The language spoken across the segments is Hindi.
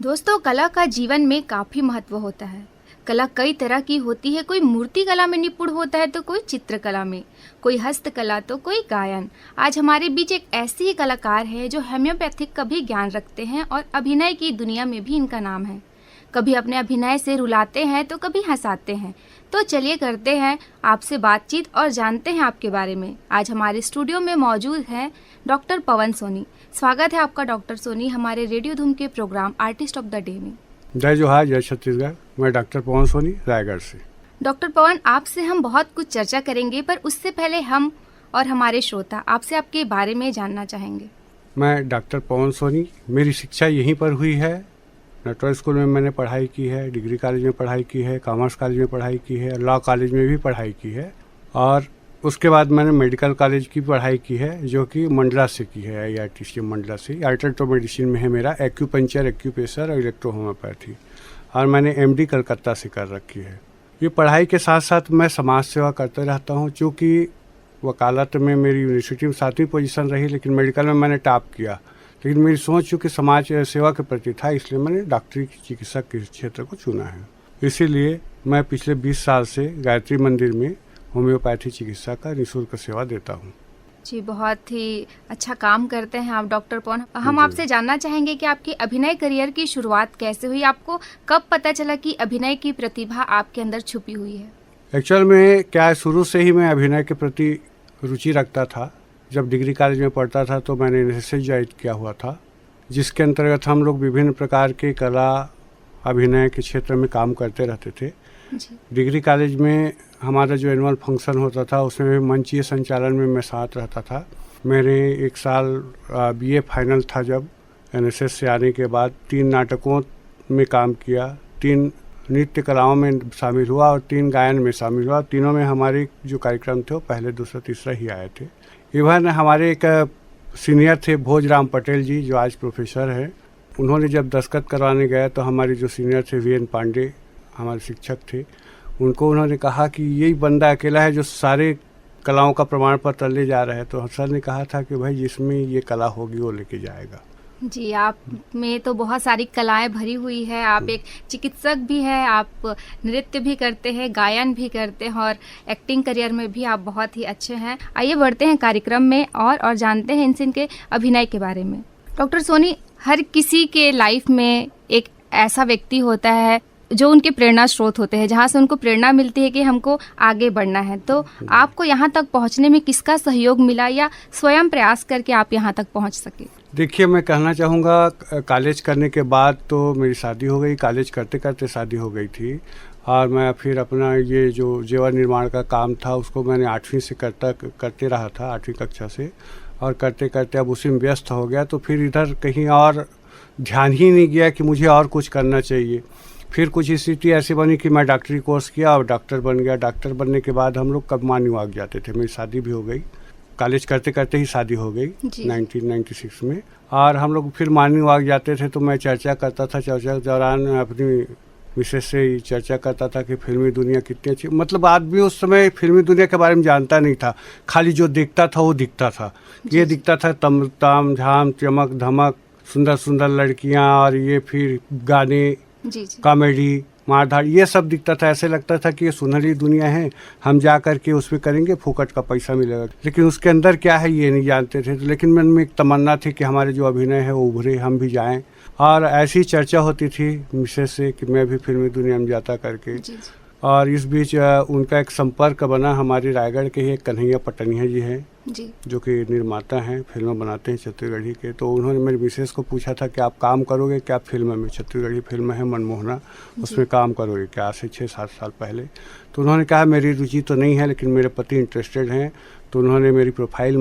दोस्तों, कला का जीवन में काफी महत्व होता है। कला कई तरह की होती है। कोई मूर्ति कला में निपुण होता है तो कोई चित्रकला में, कोई हस्तकला तो कोई गायन। आज हमारे बीच एक ऐसी ही कलाकार है जो होम्योपैथिक का भी ज्ञान रखते हैं और अभिनय की दुनिया में भी इनका नाम है। कभी अपने अभिनय से रुलाते हैं तो कभी हंसाते हैं। तो चलिए करते हैं आपसे बातचीत और जानते हैं आपके बारे में। आज हमारे स्टूडियो में मौजूद हैं डॉक्टर पवन सोनी। स्वागत है आपका डॉक्टर सोनी हमारे रेडियो धूम के program artist of the day में। जय जोहार, जय छत्तीसगढ़। मैं डॉक्टर पवन सोनी, रायगढ़ से। डॉक्टर पवन, आपसे हम बहुत कुछ चर्चा करेंगे, पर उससे पहले हम और हमारे श्रोता आपसे आपके बारे में जानना चाहेंगे। मैं डॉक्टर पवन सोनी, मेरी शिक्षा यहीं पर हुई है। नटवर स्कूल में मैंने पढ़ाई की है, डिग्री कॉलेज में पढ़ाई की है, कॉमर्स कॉलेज में पढ़ाई की है, लॉ कॉलेज में भी पढ़ाई की है और उसके बाद मैंने मेडिकल कॉलेज की पढ़ाई की है जो कि मंडला से की है, IITC मंडला से। अल्टरनेटिव मेडिसिन में है मेरा एक्यूपंक्चर, एक्यूप्रेशर और इलेक्ट्रो होम्योपैथी, और मैंने MD कलकत्ता से कर रखी है। ये पढ़ाई के साथ साथ मैं समाज सेवा करते रहता हूँ। चूँकि वकालत में मेरी यूनिवर्सिटी में 7वीं पोजीशन रही, लेकिन मेडिकल में मैंने टॉप किया। लेकिन मेरी सोच चूँकि समाज सेवा के प्रति था, इसलिए मैंने डॉक्टरी चिकित्सक के क्षेत्र को चुना है। इसीलिए मैं पिछले 20 साल से गायत्री मंदिर में होम्योपैथी चिकित्सा का निःशुल्क सेवा देता हूँ। जी, बहुत ही अच्छा काम करते हैं आप डॉक्टर पवन। हम आपसे जानना चाहेंगे कि आपकी अभिनय करियर की शुरुआत कैसे हुई? आपको कब पता चला कि अभिनय की प्रतिभा आपके अंदर छुपी हुई है? एक्चुअल में क्या है, शुरू से ही मैं अभिनय के प्रति रुचि रखता था। जब डिग्री कॉलेज में पढ़ता था तो मैंने NSS ज्वाइन किया हुआ था, जिसके अंतर्गत हम लोग विभिन्न प्रकार के कला अभिनय के क्षेत्र में काम करते रहते थे। डिग्री कॉलेज में हमारा जो एनुअल फंक्शन होता था उसमें भी मंचीय संचालन में मैं साथ रहता था। मेरे 1 साल BA फाइनल था जब NSS से आने के बाद 3 नाटकों में काम किया, 3 नृत्य कलाओं में शामिल हुआ और 3 गायन में शामिल हुआ। तीनों में हमारे जो कार्यक्रम थे वो पहले, दूसरा, तीसरा ही आए थे। इवन हमारे एक सीनियर थे भोजराम पटेल जी, जो आज प्रोफेसर हैं। उन्होंने जब दस्तखत करवाने गए तो हमारे जो सीनियर थे VN पांडे, हमारे शिक्षक थे, उनको उन्होंने कहा कि यही बंदा अकेला है जो सारे कलाओं का प्रमाण पत्र ले जा रहा है। तो सर ने कहा था कि भाई जिसमें ये कला होगी वो लेके जाएगा। जी, आप में तो बहुत सारी कलाएं भरी हुई है। आप एक चिकित्सक भी हैं, आप नृत्य भी करते हैं, गायन भी करते हैं और एक्टिंग करियर में भी आप बहुत ही अच्छे हैं। आइए बढ़ते हैं कार्यक्रम में और जानते हैं इनके अभिनय के बारे में। डॉक्टर सोनी, हर किसी के लाइफ में एक ऐसा व्यक्ति होता है जो उनके प्रेरणा स्रोत होते हैं, जहाँ से उनको प्रेरणा मिलती है कि हमको आगे बढ़ना है। तो आपको यहाँ तक पहुँचने में किसका सहयोग मिला या स्वयं प्रयास करके आप यहाँ तक पहुँच सके? देखिए, मैं कहना चाहूँगा, कॉलेज करने के बाद तो मेरी शादी हो गई। कॉलेज करते करते शादी हो गई थी और मैं फिर अपना ये जो जेवर निर्माण का काम था उसको मैंने 8वीं से करते रहा था, 8वीं कक्षा से, और करते करते अब उसी में व्यस्त हो गया। तो फिर इधर कहीं और ध्यान ही नहीं गया कि मुझे और कुछ करना चाहिए। फिर कुछ स्थिति ऐसी बनी कि मैं डॉक्टरी कोर्स किया और डॉक्टर बन गया। डॉक्टर बनने के बाद हम लोग कब मान्यवाग जाते थे। मेरी शादी भी हो गई, कॉलेज करते करते ही शादी हो गई 1996 में, और हम लोग फिर मान्यवाग जाते थे। तो मैं चर्चा करता था, चर्चा के दौरान अपनी मिसेस से चर्चा करता था कि फिल्मी दुनिया कितनी अच्छी, मतलब आदमी उस समय फिल्मी दुनिया के बारे में जानता नहीं था, खाली जो दिखता था वो दिखता था। ये दिखता था ताम झाम, चमक धमक, सुंदर सुंदर लड़कियाँ, और ये फिर गाने, कॉमेडी, मारधाड़, ये सब दिखता था। ऐसे लगता था कि ये सुनहरी दुनिया है, हम जा कर के उसमें करेंगे, फुकट का पैसा मिलेगा। लेकिन उसके अंदर क्या है ये नहीं जानते थे। लेकिन मन में एक तमन्ना थी कि हमारे जो अभिनय है वो उभरे, हम भी जाएं। और ऐसी चर्चा होती थी मिसेस से कि मैं भी फिल्मी दुनिया में जाता करके। और इस बीच उनका एक संपर्क बना। हमारे रायगढ़ के ही कन्हैया पटनिया जी हैं, जो कि निर्माता हैं, फिल्में बनाते हैं छत्तीसगढ़ी के। तो उन्होंने मेरी मिसेस को पूछा था कि आप काम करोगे क्या फिल्म में, छत्तीसगढ़ी फिल्म है मनमोहना, उसमें काम करोगे क्या, से 6-7 साल पहले। तो उन्होंने कहा मेरी रुचि तो नहीं है लेकिन मेरे पति इंटरेस्टेड हैं। तो उन्होंने मेरी प्रोफाइल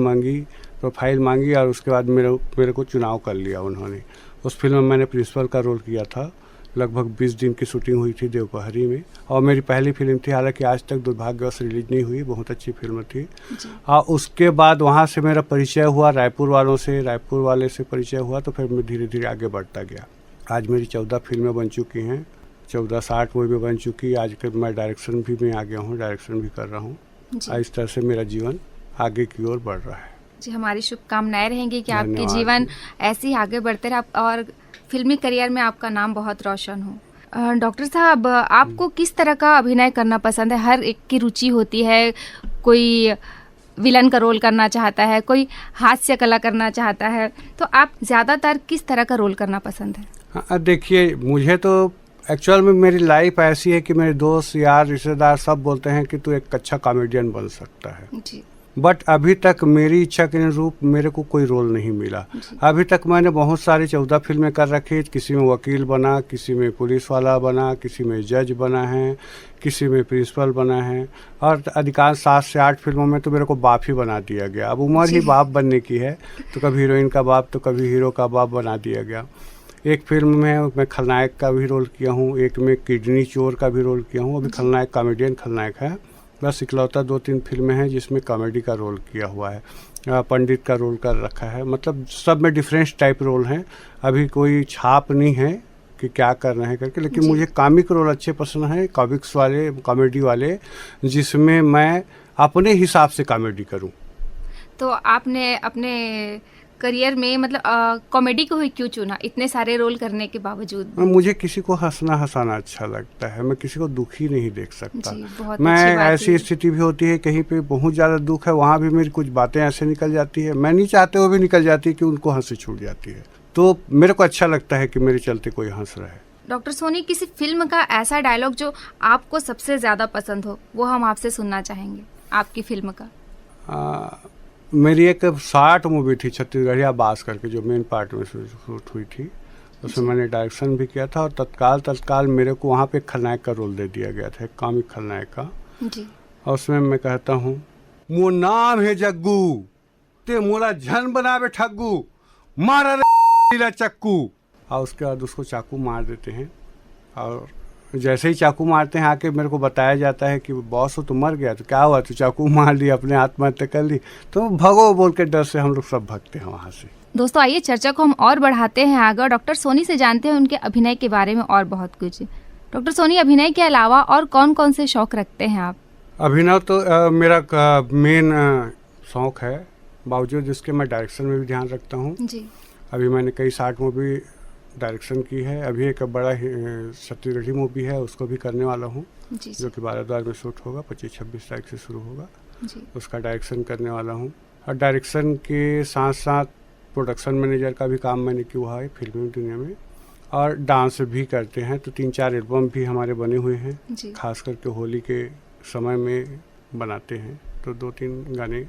मांगी और उसके बाद मेरे को चुनाव कर लिया उन्होंने। उस फिल्म में मैंने प्रिंसिपल का रोल किया था। लगभग 20 दिन की शूटिंग हुई थी देवपहरी में, और मेरी पहली फिल्म थी। हालांकि आज तक दुर्भाग्यवश रिलीज नहीं हुई, बहुत अच्छी फिल्म थी। और उसके बाद वहाँ से मेरा परिचय हुआ रायपुर वाले से परिचय हुआ। तो फिर मैं धीरे धीरे आगे बढ़ता गया। आज मेरी 14 फिल्में बन चुकी हैं, 14-60 मूवी बन चुकी। आजकल मैं डायरेक्शन भी में आ गया हूँ, डायरेक्शन भी कर रहा हूँ। इस तरह से मेरा जीवन आगे की ओर बढ़ रहा है। जी, हमारी शुभकामनाएं रहेंगी कि आपके जीवन ऐसे ही आगे बढ़ते रहे और फिल्मी करियर में आपका नाम बहुत रोशन हो। डॉक्टर साहब, आपको किस तरह का अभिनय करना पसंद है? हर एक की रुचि होती है, कोई विलन का रोल करना चाहता है, कोई हास्य कला करना चाहता है, तो आप ज़्यादातर किस तरह का रोल करना पसंद है? हाँ, देखिए, मुझे तो एक्चुअल में मेरी लाइफ ऐसी है कि मेरे दोस्त यार रिश्तेदार सब बोलते हैं कि तू एक अच्छा कॉमेडियन बन सकता है जी। बट अभी तक मेरी इच्छा के अनुरूप मेरे को कोई रोल नहीं मिला। अभी तक मैंने बहुत सारी 14 फिल्में कर रखी, किसी में वकील बना, किसी में पुलिस वाला बना, किसी में जज बना है, किसी में प्रिंसिपल बना है, और अधिकांश 7 से 8 फिल्मों में तो मेरे को बाप ही बना दिया गया। अब उम्र ही बाप बनने की है, तो कभी हीरोइन का बाप तो कभी हीरो का बाप बना दिया गया। एक फिल्म में मैं खलनायक का भी रोल किया हूँ, एक में किडनी चोर का भी रोल किया हूँ। अभी खलनायक कॉमेडियन खलनायक है, बस इकलौता 2-3 फिल्में हैं जिसमें कॉमेडी का रोल किया हुआ है। पंडित का रोल कर रखा है, मतलब सब में डिफरेंट टाइप रोल हैं। अभी कोई छाप नहीं है कि क्या कर रहे हैं करके, लेकिन मुझे कॉमिक रोल अच्छे पसंद हैं, कॉमिक्स वाले, कॉमेडी वाले, जिसमें मैं अपने हिसाब से कॉमेडी करूं। तो आपने अपने करियर में मतलब कॉमेडी को ही क्यों चुना, इतने सारे रोल करने के बावजूद? मुझे किसी को हंसना हंसाना अच्छा लगता है, मैं किसी को दुखी नहीं देख सकता। मैं ऐसी स्थिति भी होती है कहीं पे बहुत ज़्यादा दुख है, वहाँ भी मेरी कुछ बातें ऐसे निकल जाती है, मैं नहीं चाहते हुए भी निकल जाती है कि उनको हंसी छूट जाती है, तो मेरे को अच्छा लगता है कि मेरे चलते कोई हंस रहा है। डॉक्टर सोनी, किसी फिल्म का ऐसा डायलॉग जो आपको सबसे ज़्यादा पसंद हो, वो हम आपसे सुनना चाहेंगे, आपकी फिल्म का। मेरी एक शॉर्ट मूवी थी छत्तीसगढ़िया बास करके, जो मेन पार्ट में शूट हुई थी, उसमें मैंने डायरेक्शन भी किया था, और तत्काल मेरे को वहाँ पे खलनायक का रोल दे दिया गया था, एक कॉमिक खलनायक का जी। और उसमें मैं कहता हूँ, मो नाम है जग्गू, ते मोला झन बनावे ठग्गू, मारा रे चक्कू। और उसके बाद उसको चाकू मार देते हैं, और जैसे ही चाकू मारते हैं आके मेरे को बताया जाता है कि बॉस हो तो मर गया, तो क्या हुआ, तो चाकू मार लिया, अपने आत्महत्या कर ली, तो भगो बोल के डर से हम लोग सब भागते हैं वहाँ से। दोस्तों, आइए चर्चा को हम और बढ़ाते हैं आगे, और डॉक्टर सोनी से जानते हैं उनके अभिनय के बारे में और बहुत कुछ। डॉक्टर सोनी, अभिनय के अलावा और कौन कौन से शौक रखते हैं आप? अभिनय तो मेरा मेन शौक है, बावजूद इसके मैं डायरेक्शन में भी ध्यान रखता हूँ जी। अभी मैंने कई 60 मूवी डायरेक्शन की है, अभी एक बड़ा छत्तीसगढ़ी मूवी है, उसको भी करने वाला हूँ, जो कि 12 में शूट होगा, 25-26 तारीख से शुरू होगा जी। उसका डायरेक्शन करने वाला हूँ। और डायरेक्शन के साथ साथ प्रोडक्शन मैनेजर का भी काम मैंने किया है फिल्मी दुनिया में, और डांस भी करते हैं, तो 3-4 एल्बम भी हमारे बने हुए हैं, खास करके होली के समय में बनाते हैं, तो 2-3 गाने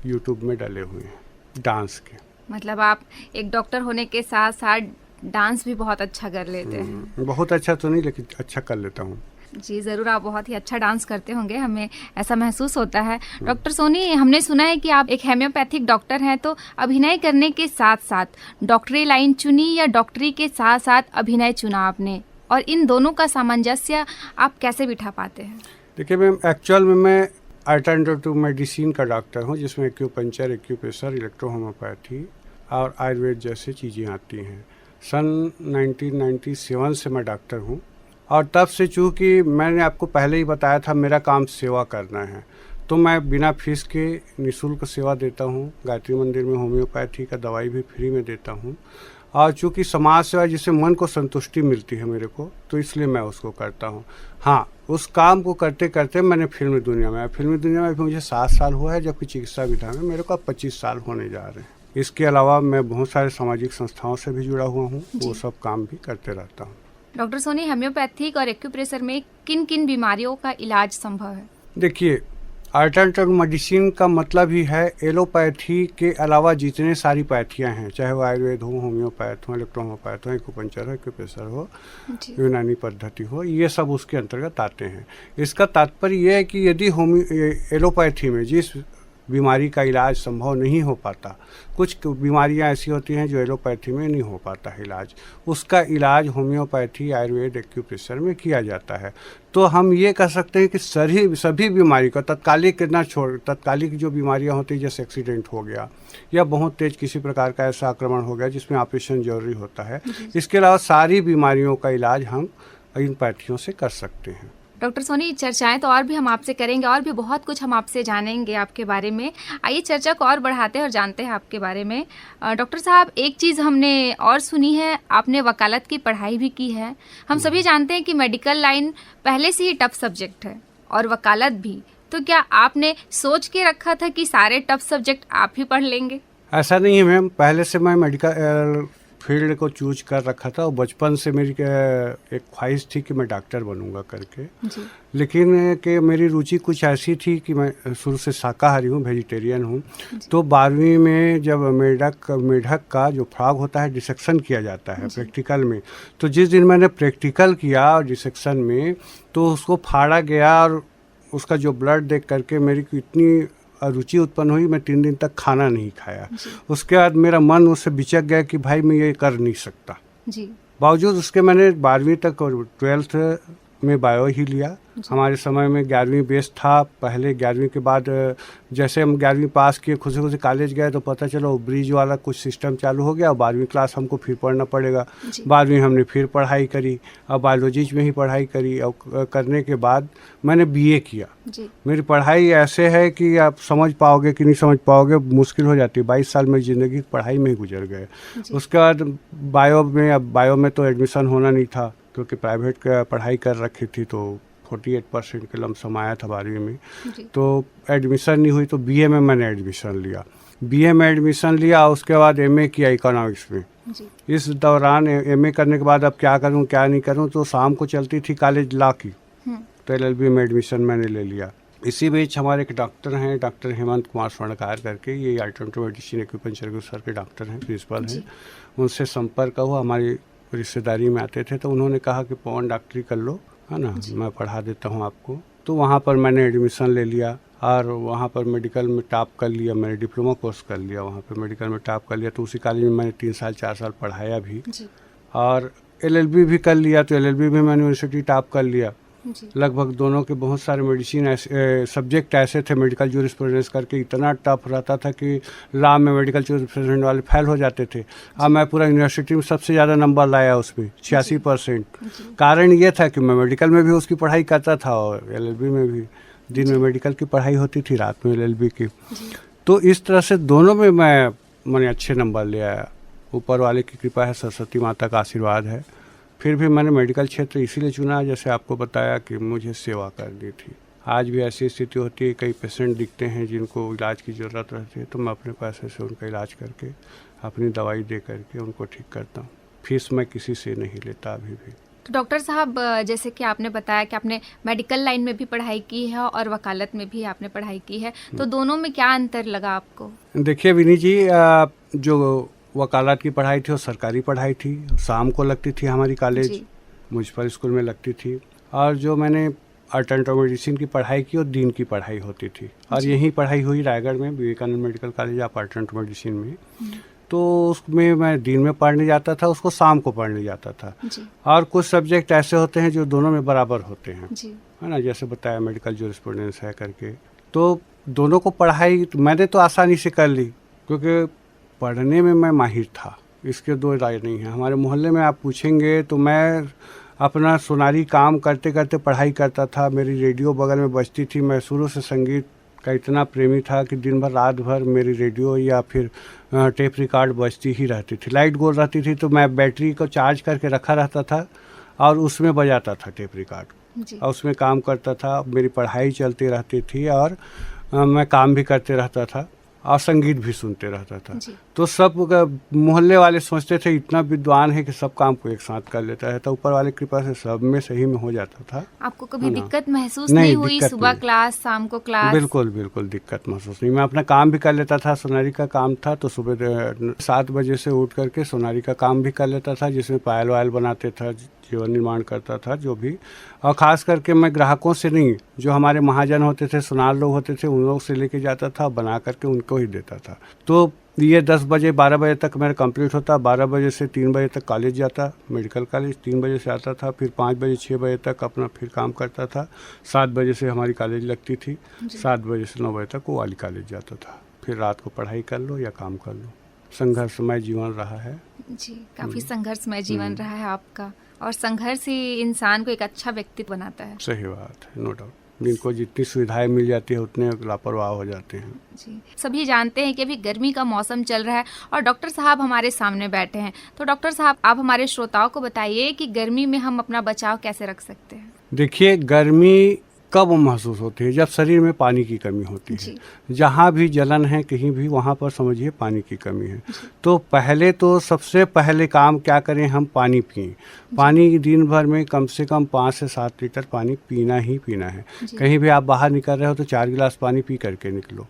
यूट्यूब में डाले हुए हैं डांस के। मतलब आप एक डॉक्टर होने के साथ साथ डांस भी बहुत अच्छा कर लेते हैं। बहुत अच्छा तो नहीं, लेकिन अच्छा कर लेता हूँ। जी ज़रूर, आप बहुत ही अच्छा डांस करते होंगे, हमें ऐसा महसूस होता है। डॉक्टर सोनी, हमने सुना है कि आप एक हेम्योपैथिक डॉक्टर हैं, तो अभिनय करने के साथ साथ डॉक्टरी लाइन चुनी या डॉक्टरी के साथ साथ अभिनय चुना आपने, और इन दोनों का सामंजस्य आप कैसे बिठा पाते हैं? देखिए मैम, एक्चुअल में मैं अल्टरनेटिव मेडिसिन का डॉक्टर हूँ, जिसमें एक्यूपंक्चर, एक्यूप्रेशर, इलेक्ट्रो होम्योपैथी और आयुर्वेद जैसी चीज़ें आती हैं। सन 1997 से मैं डॉक्टर हूँ, और तब से चूँकि मैंने आपको पहले ही बताया था मेरा काम सेवा करना है, तो मैं बिना फीस के निःशुल्क सेवा देता हूँ। गायत्री मंदिर में होम्योपैथी का दवाई भी फ्री में देता हूँ, और चूँकि समाज सेवा जिससे मन को संतुष्टि मिलती है मेरे को, तो इसलिए मैं उसको करता हूँ। हाँ, उस काम को करते करते मैंने फिल्मी दुनिया में अभी मुझे 7 साल हुआ है, जबकि चिकित्सा विधा में मेरे को 25 साल होने जा रहे हैं। इसके अलावा मैं बहुत सारे सामाजिक संस्थाओं से भी जुड़ा हुआ हूँ, वो सब काम भी करते रहता हूँ। डॉक्टर सोनी, होम्योपैथिक और एक्यूप्रेशर में किन किन बीमारियों का इलाज संभव है? देखिए, अल्टरनेटिव मेडिसिन का मतलब ही है एलोपैथी के अलावा जितने सारी पैथियाँ हैं, चाहे वो आयुर्वेद हो, होम्योपैथ हो, इलेक्ट्रो होम्योपैथ हो, एक्यूपंक्चर हो, एक्यूप्रेशर हो, यूनानी पद्धति हो, ये सब उसके अंतर्गत आते हैं। इसका तात्पर्य यह है कि यदि एलोपैथी में जिस बीमारी का इलाज संभव नहीं हो पाता, कुछ बीमारियां ऐसी होती हैं जो एलोपैथी में नहीं हो पाता है इलाज, उसका इलाज होम्योपैथी, आयुर्वेद, एक्यूप्रेशर में किया जाता है। तो हम ये कह सकते हैं कि सभी बीमारी को तत्कालिक जो बीमारियां होती हैं, जैसे एक्सीडेंट हो गया या बहुत तेज किसी प्रकार का ऐसा आक्रमण हो गया जिसमें ऑपरेशन जरूरी होता है, इसके अलावा सारी बीमारियों का इलाज हम इन पैथियों से कर सकते हैं। डॉक्टर सोनी, चर्चाएं तो और भी हम आपसे करेंगे और भी बहुत कुछ हम आपसे जानेंगे आपके बारे में। आइए चर्चा को और बढ़ाते हैं और जानते हैं आपके बारे में। डॉक्टर साहब, एक चीज़ हमने और सुनी है, आपने वकालत की पढ़ाई भी की है। हम सभी जानते हैं कि मेडिकल लाइन पहले से ही टफ सब्जेक्ट है और वकालत भी। तो क्या आपने सोच के रखा था कि सारे टफ सब्जेक्ट आप ही पढ़ लेंगे? ऐसा नहीं है मैम, पहले से मैं मेडिकल फील्ड को चूज कर रखा था और बचपन से मेरी एक ख्वाहिश थी कि मैं डॉक्टर बनूंगा करके जी। लेकिन कि मेरी रुचि कुछ ऐसी थी कि मैं शुरू से शाकाहारी हूँ, वेजिटेरियन हूँ। तो 12वीं में जब मेढक का जो फ्रॉग होता है डिसेक्शन किया जाता है प्रैक्टिकल में, तो जिस दिन मैंने प्रैक्टिकल किया डिसेक्शन में तो उसको फाड़ा गया और उसका जो ब्लड देख करके मेरी इतनी रुचि उत्पन्न हुई, मैं 3 दिन तक खाना नहीं खाया। उसके बाद मेरा मन उससे बिचक गया कि भाई मैं ये कर नहीं सकता जी। बावजूद उसके मैंने 12वीं तक और 12th में बायो ही लिया। हमारे समय में 11वीं बेस था। पहले 11वीं के बाद जैसे हम 11वीं पास किए, खुशी खुशी कॉलेज गए तो पता चला वो ब्रिज वाला कुछ सिस्टम चालू हो गया और 12वीं क्लास हमको फिर पढ़ना पड़ेगा। 12वीं हमने फिर पढ़ाई करी और बायोलॉजी में ही पढ़ाई करी और करने के बाद मैंने बीए किया। मेरी पढ़ाई ऐसे है कि आप समझ पाओगे कि नहीं समझ पाओगे, मुश्किल हो जाती है। 22 साल मेरी ज़िंदगी पढ़ाई में ही गुजर गए। उसके बाद बायो में तो एडमिशन होना नहीं था क्योंकि प्राइवेट का पढ़ाई कर रखी थी, तो 48% के लमसम आया था 12वीं में, तो एडमिशन नहीं हुई। तो बीए में मैंने एडमिशन लिया। बीए में एडमिशन लिया, उसके बाद एमए किया इकोनॉमिक्स में। इस दौरान एमए करने के बाद अब क्या करूं क्या नहीं करूं, तो शाम को चलती थी कॉलेज लॉ की, तो एलएलबी में एडमिशन मैंने ले लिया। इसी बीच हमारे एक डॉक्टर हैं, डॉक्टर हेमंत कुमार स्वर्णकार करके, ये अल्टरनेटिव मेडिसिन एक्यूपंक्चर सर के डॉक्टर हैं, प्रिंसिपल हैं। उनसे संपर्क हुआ, हमारी रिश्तेदारी में आते थे, तो उन्होंने कहा कि पवन डॉक्टरी कर लो, है ना, मैं पढ़ा देता हूँ आपको। तो वहाँ पर मैंने एडमिशन ले लिया और वहाँ पर मेडिकल में टॉप कर लिया। मैंने डिप्लोमा कोर्स कर लिया, वहाँ पर मेडिकल में टॉप कर लिया। तो उसी कॉलेज में मैंने 3 साल 4 साल पढ़ाया भी और एलएलबी भी कर लिया। तो एलएलबी में मैंने यूनिवर्सिटी टॉप कर लिया। लगभग दोनों के बहुत सारे मेडिसिन ऐसे सब्जेक्ट ऐसे थे, मेडिकल जूरिस्प्रूडेंस करके इतना टफ रहता था कि लॉ में मेडिकल जूरिस्प्रूडेंस वाले फेल हो जाते थे। अब मैं पूरा यूनिवर्सिटी में सबसे ज़्यादा नंबर लाया उसमें, 86%। कारण ये था कि मैं मेडिकल में भी उसकी पढ़ाई करता था और एलएलबी में भी। दिन में मेडिकल की पढ़ाई होती थी, रात में एलएलबी की। तो इस तरह से दोनों में मैंने अच्छे नंबर ले आया। ऊपर वाले की कृपा है, सरस्वती माता का आशीर्वाद है। फिर भी मैंने मेडिकल क्षेत्र इसीलिए चुना, जैसे आपको बताया, कि मुझे सेवा करनी थी। आज भी ऐसी स्थिति होती है, कई पेशेंट दिखते हैं जिनको इलाज की ज़रूरत रहती है, तो मैं अपने पैसे से उनका इलाज करके, अपनी दवाई दे करके उनको ठीक करता हूँ। फीस मैं किसी से नहीं लेता अभी भी। तो डॉक्टर साहब, जैसे कि आपने बताया कि आपने मेडिकल लाइन में भी पढ़ाई की है और वकालत में भी आपने पढ़ाई की है, तो दोनों में क्या अंतर लगा आपको? देखिए विनी जी, जो वकालत की पढ़ाई थी वो सरकारी पढ़ाई थी, शाम को लगती थी हमारी कॉलेज, म्यूनसिपल स्कूल में लगती थी। और जो मैंने अल्टरनेटिव मेडिसिन की पढ़ाई की वो दिन की पढ़ाई होती थी और यही पढ़ाई हुई रायगढ़ में Vivekanand medical college of alternative medicine में। तो उसमें मैं दिन में पढ़ने जाता था, उसको शाम को पढ़ने जाता था। और कुछ सब्जेक्ट ऐसे होते हैं जो दोनों में बराबर होते हैं, है ना, जैसे बताया मेडिकल जूरिस्प्रूडेंस है करके। तो दोनों को पढ़ाई मैंने तो आसानी से कर ली क्योंकि पढ़ने में मैं माहिर था, इसके दो राय नहीं है। हमारे मोहल्ले में आप पूछेंगे तो मैं अपना सुनारी काम करते करते पढ़ाई करता था। मेरी रेडियो बगल में बजती थी। मैं शुरू से संगीत का इतना प्रेमी था कि दिन भर रात भर मेरी रेडियो या फिर टेप रिकॉर्ड बजती ही रहती थी। लाइट गोल रहती थी तो मैं बैटरी को चार्ज करके रखा रहता था और उसमें बजाता था टेप रिकॉर्ड और उसमें काम करता था। मेरी पढ़ाई चलती रहती थी और मैं काम भी करते रहता था और संगीत भी सुनते रहता था। तो सब मोहल्ले वाले सोचते थे इतना विद्वान है कि सब काम को एक साथ कर लेता है। तो ऊपर वाले कृपा से सब में सही में हो जाता था। आपको कभी दिक्कत महसूस नहीं हुई? सुबह क्लास, शाम को क्लास? बिल्कुल बिल्कुल दिक्कत महसूस नहीं। मैं अपना काम भी कर लेता था। सोनारी का काम था तो सुबह 7 बजे से उठ करके सोनारी का काम भी कर लेता था, जिसमें पायल वायल बनाते था, जीवन निर्माण करता था जो भी। और ख़ास करके मैं ग्राहकों से नहीं, जो हमारे महाजन होते थे, सुनार लोग होते थे, उन लोग से लेके जाता था, बना करके उनको ही देता था। तो ये 10 बजे 12 बजे तक मेरा कंप्लीट होता। 12 बजे से 3 बजे तक कॉलेज जाता, मेडिकल कॉलेज 3 बजे से आता था। फिर 5 बजे 6 बजे तक अपना फिर काम करता था। 7 बजे से हमारी कॉलेज लगती थी, 7 बजे से 9 बजे तक वो वाली कॉलेज जाता था। फिर रात को पढ़ाई कर लो या काम कर लो। संघर्षमय जीवन रहा है जी, काफ़ी संघर्षमय जीवन रहा है आपका। और संघर्ष ही इंसान को एक अच्छा व्यक्तित्व बनाता है। सही बात है, नो डाउट। जिनको जितनी सुविधाएं मिल जाती है उतने लापरवाह हो जाते हैं। जी, सभी जानते हैं कि अभी गर्मी का मौसम चल रहा है और डॉक्टर साहब हमारे सामने बैठे हैं। तो डॉक्टर साहब, आप हमारे श्रोताओं को बताइए कि गर्मी में हम अपना बचाव कैसे रख सकते हैं। देखिए, गर्मी कब महसूस होती है? जब शरीर में पानी की कमी होती है। जहाँ भी जलन है कहीं भी, वहाँ पर समझिए पानी की कमी है। तो पहले तो सबसे पहले काम क्या करें, हम पानी पिएं। पानी दिन भर में कम से कम 5 से 7 लीटर पानी पीना ही पीना है। कहीं भी आप बाहर निकल रहे हो तो 4 गिलास पानी पी करके निकलो।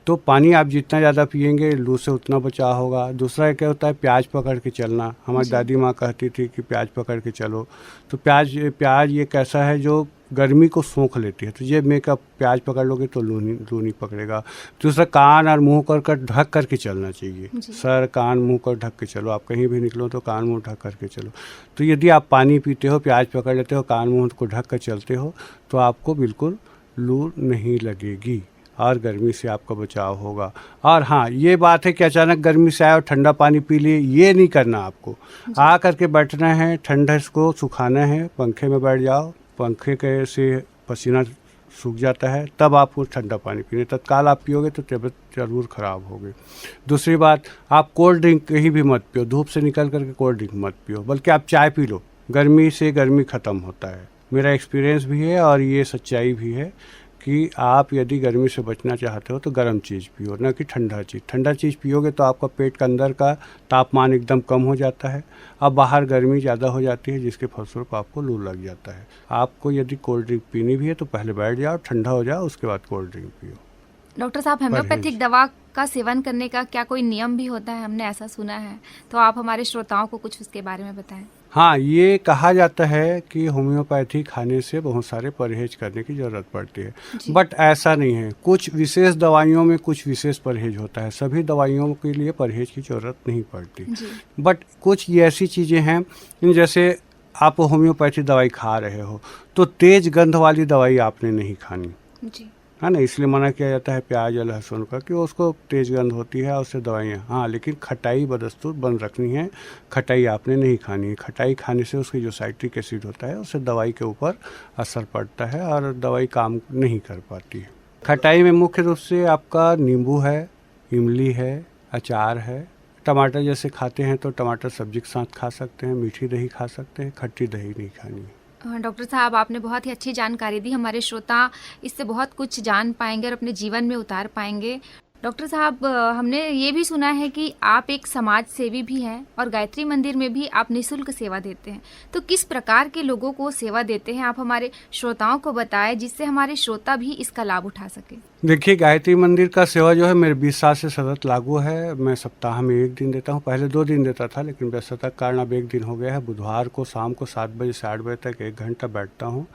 तो पानी आप जितना ज़्यादा पिएंगे लू से उतना बचाव होगा। दूसरा क्या होता है, प्याज पकड़ के चलना। हमारी दादी माँ कहती थी कि प्याज पकड़ के चलो। तो प्याज ये कैसा है जो गर्मी को सोख लेती है। तो ये में कब प्याज पकड़ लोगे तो लू नहीं पकड़ेगा। दूसरा, कान और मुंह कर ढक करके चलना चाहिए। सर, कान, मुंह कर ढक के चलो। आप कहीं भी निकलो तो कान मुंह ढक करके चलो। तो यदि आप पानी पीते हो, प्याज पकड़ लेते हो, कान मुंह को ढक कर चलते हो तो आपको बिल्कुल लू नहीं लगेगी और गर्मी से आपका बचाव होगा। और हाँ, ये बात है कि अचानक गर्मी से आए और ठंडा पानी पी लिए, ये नहीं करना। आपको आ करके बैठना है, ठंडा को सुखाना है। पंखे में बैठ जाओ, पंखे के से पसीना सूख जाता है, तब आपको ठंडा पानी पीने। तत्काल आप पियोगे तो तबीयत जरूर ख़राब होगी। दूसरी बात, आप कोल्ड ड्रिंक कहीं भी मत पियो। धूप से निकल करके कोल्ड ड्रिंक मत पियो, बल्कि आप चाय पी लो। गर्मी से गर्मी ख़त्म होता है। मेरा एक्सपीरियंस भी है और ये सच्चाई भी है कि आप यदि गर्मी से बचना चाहते हो तो गर्म चीज़ पियो, ना कि ठंडा चीज़। ठंडा चीज़ पियोगे तो आपका पेट के अंदर का तापमान एकदम कम हो जाता है। अब बाहर गर्मी ज़्यादा हो जाती है, जिसके फलस्वरूप आपको लू लग जाता है। आपको यदि कोल्ड ड्रिंक पीनी भी है तो पहले बैठ जाओ, ठंडा हो जाओ, उसके बाद कोल्ड ड्रिंक पियो। डॉक्टर साहब, होम्योपैथिक दवा का सेवन करने का क्या कोई नियम भी होता है? हमने ऐसा सुना है, तो आप हमारे श्रोताओं को कुछ उसके बारे में बताएं। हाँ, ये कहा जाता है कि होम्योपैथी खाने से बहुत सारे परहेज करने की ज़रूरत पड़ती है, बट ऐसा नहीं है। कुछ विशेष दवाइयों में कुछ विशेष परहेज होता है। सभी दवाइयों के लिए परहेज की ज़रूरत नहीं पड़ती। बट कुछ ये ऐसी चीज़ें हैं, जैसे आप होम्योपैथी दवाई खा रहे हो तो तेज गंध वाली दवाई आपने नहीं खानी, है ना। इसलिए मना किया जाता है प्याज और लहसुन का, कि उसको तेज गंध होती है, उससे दवाइयाँ। हाँ, लेकिन खटाई बदस्तूर बंद रखनी है। खटाई आपने नहीं खानी है। खटाई खाने से उसकी जो साइट्रिक एसिड होता है उससे दवाई के ऊपर असर पड़ता है और दवाई काम नहीं कर पाती है। खटाई में मुख्य रूप से आपका नींबू है, इमली है, अचार है। टमाटर जैसे खाते हैं तो टमाटर सब्जी के साथ खा सकते हैं। मीठी दही खा सकते हैं, खट्टी दही नहीं खानी है। डॉक्टर साहब, आपने बहुत ही अच्छी जानकारी दी। हमारे श्रोता इससे बहुत कुछ जान पाएंगे और अपने जीवन में उतार पाएंगे। डॉक्टर साहब, हमने ये भी सुना है कि आप एक समाज सेवी भी हैं और गायत्री मंदिर में भी आप निःशुल्क सेवा देते हैं। तो किस प्रकार के लोगों को सेवा देते हैं, आप हमारे श्रोताओं को बताएं, जिससे हमारे श्रोता भी इसका लाभ उठा सके। देखिए, गायत्री मंदिर का सेवा जो है मेरे 20 साल से सतत लागू है। मैं सप्ताह में 1 दिन देता हूँ। पहले 2 दिन देता था, लेकिन व्यस्तता के कारण अब 1 दिन हो गया है। बुधवार को शाम को 7 बजे से 8 बजे तक 1 घंटा बैठता हूँ।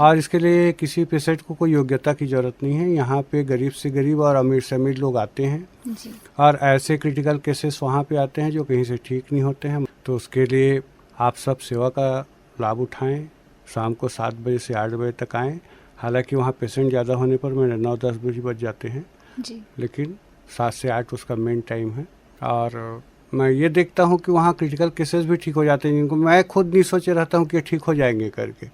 और इसके लिए किसी पेशेंट को कोई योग्यता की ज़रूरत नहीं है। यहाँ पे गरीब से गरीब और अमीर से अमीर लोग आते हैं और ऐसे क्रिटिकल केसेस वहाँ पे आते हैं जो कहीं से ठीक नहीं होते हैं। तो उसके लिए आप सब सेवा का लाभ उठाएं। शाम को 7 बजे से 8 बजे तक आएँ। हालांकि वहाँ पेशेंट ज़्यादा होने पर मेरे 9-10 बजे बज जाते हैं, लेकिन 7 से 8 उसका मेन टाइम है। और मैं ये देखता हूँ कि वहाँ क्रिटिकल केसेस भी ठीक हो जाते हैं, जिनको मैं खुद नहीं सोचे रहता हूँ कि ठीक हो जाएंगे करके,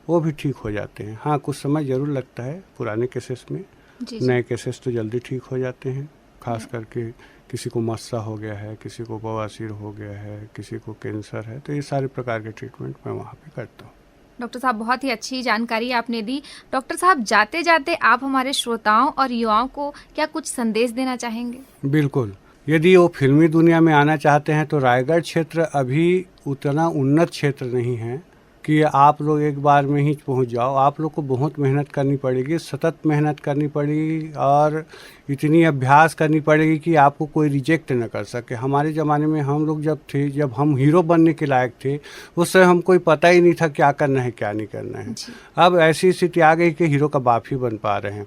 वो भी ठीक हो जाते हैं। हाँ, कुछ समय ज़रूर लगता है पुराने केसेस में। नए केसेस तो जल्दी ठीक हो जाते हैं। खास करके किसी को मस्सा हो गया है, किसी को बवासीर हो गया है, किसी को कैंसर है, तो ये सारे प्रकार के ट्रीटमेंट मैं वहाँ पे करता हूँ। डॉक्टर साहब, बहुत ही अच्छी जानकारी आपने दी। डॉक्टर साहब, जाते जाते आप हमारे श्रोताओं और युवाओं को क्या कुछ संदेश देना चाहेंगे? बिल्कुल। यदि वो फिल्मी दुनिया में आना चाहते हैं तो रायगढ़ क्षेत्र अभी उतना उन्नत क्षेत्र नहीं है कि आप लोग एक बार में ही पहुंच जाओ। आप लोग को बहुत मेहनत करनी पड़ेगी, सतत मेहनत करनी पड़ेगी और इतनी अभ्यास करनी पड़ेगी कि आपको कोई रिजेक्ट न कर सके। हमारे ज़माने में हम लोग जब हम हीरो बनने के लायक थे, उस समय हम कोई पता ही नहीं था क्या करना है क्या नहीं करना है। अब ऐसी स्थिति आ गई कि हीरो का बाप ही बन पा रहे हैं।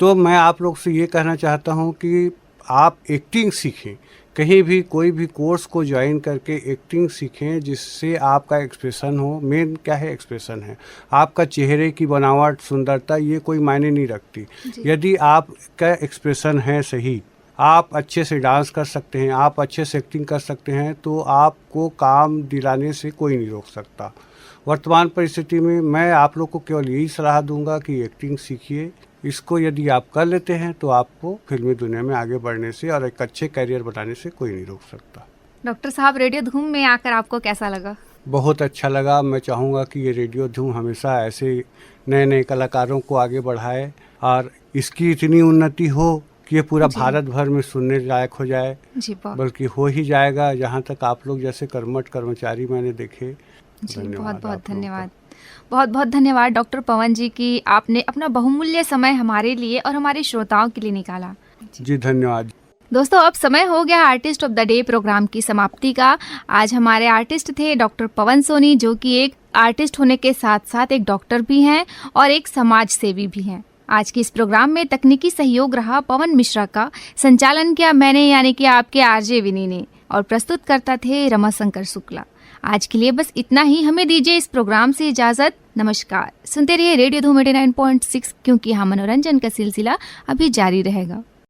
तो मैं आप लोग से ये कहना चाहता हूँ कि आप एक्टिंग सीखें। कहीं भी कोई भी कोर्स को ज्वाइन करके एक्टिंग सीखें, जिससे आपका एक्सप्रेशन हो। मेन क्या है, एक्सप्रेशन है। आपका चेहरे की बनावट, सुंदरता, ये कोई मायने नहीं रखती। यदि आपका एक्सप्रेशन है सही आप अच्छे से डांस कर सकते हैं, आप अच्छे से एक्टिंग कर सकते हैं, तो आपको काम दिलाने से कोई नहीं रोक सकता। वर्तमान परिस्थिति में मैं आप लोग को केवल यही सलाह दूंगा कि एक्टिंग सीखिए। इसको यदि आप कर लेते हैं तो आपको फिल्मी दुनिया में आगे बढ़ने से और एक अच्छे करियर बनाने से कोई नहीं रोक सकता। डॉक्टर साहब, रेडियो धूम में आकर आपको कैसा लगा? बहुत अच्छा लगा। मैं चाहूँगा कि ये रेडियो धूम हमेशा ऐसे नए नए कलाकारों को आगे बढ़ाए और इसकी इतनी उन्नति हो कि ये पूरा भारत भर में सुनने लायक हो जाए। जी, बल्कि हो ही जाएगा, जहाँ तक आप लोग जैसे कर्मठ कर्मचारी मैंने देखे। जी, बहुत बहुत धन्यवाद। बहुत बहुत धन्यवाद डॉक्टर पवन जी की आपने अपना बहुमूल्य समय हमारे लिए और हमारे श्रोताओं के लिए निकाला। जी धन्यवाद। दोस्तों, अब समय हो गया artist of the day program की समाप्ति का। आज हमारे आर्टिस्ट थे डॉक्टर पवन सोनी, जो कि एक आर्टिस्ट होने के साथ साथ एक डॉक्टर भी हैं और एक समाज सेवी भी हैं। आज के इस प्रोग्राम में तकनीकी सहयोग रहा पवन मिश्रा का, संचालन किया मैंने यानी कि आपके आरजे विनी ने, और प्रस्तुत करता थे रमाशंकर शुक्ला। आज के लिए बस इतना ही। हमें दीजिए इस प्रोग्राम से इजाजत। नमस्कार। सुनते रहिए रेडियो धूम 89.6, क्योंकि यहाँ मनोरंजन का सिलसिला अभी जारी रहेगा।